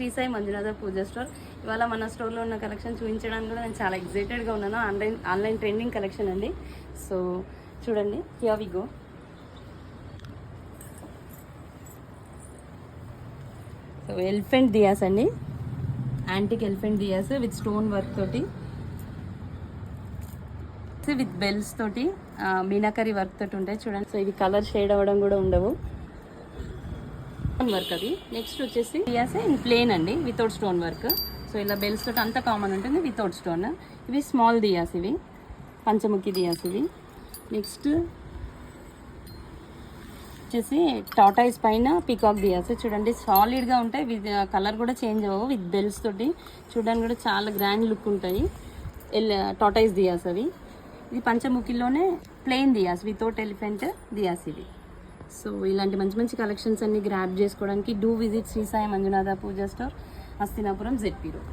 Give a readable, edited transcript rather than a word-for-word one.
Shri Sai Manjunatha Pooja store. ఇవాళ మన స్టోర్లో ఉన్న కలెక్షన్ చూపించడానికి కూడా నేను చాలా ఎక్సైటెడ్గా ఉన్నాను. ఆన్లైన్ ట్రెండింగ్ కలెక్షన్ అండి. సో చూడండి, here we go. So elephant diyas అండి, antique elephant diyas with stone work తోటి, విత్ బెల్స్ తోటి, మీనాకరీ వర్క్ తోటి ఉంటాయి చూడండి. సో ఇవి కలర్ షేడ్ అవ్వడం కూడా ఉండవు, వర్క్ అది. నెక్స్ట్ వచ్చేసి దియాస్ ఇన్ ప్లేన్ అండి, వితౌట్ స్టోన్ వర్క్. సో ఇలా బెల్స్ తోటి అంతా కామన్ ఉంటుంది, వితౌట్ స్టోన్. ఇవి స్మాల్ దియాస్, ఇవి పంచముఖి దియాస్ ఇవి. నెక్స్ట్ వచ్చేసి టాటాయిస్ పైన పీకాక్ దియాస్ చూడండి, సాలిడ్గా ఉంటాయి, విత్ కలర్ కూడా చేంజ్ అవ్వవు, విత్ బెల్స్ తోటి చూడడానికి కూడా చాలా గ్రాండ్ లుక్ ఉంటాయి. టాటాయిస్ దియాస్ అవి. ఇది పంచముఖిలోనే plain diyas without elephant diyas ఇవి. సో ఇలాంటి మంచి మంచి కలెక్షన్స్ అన్ని గ్రాప్ చేసుకోవడానికి do visit Shri Sai Manjunatha Pooja store, Hastinapuram, ZP road.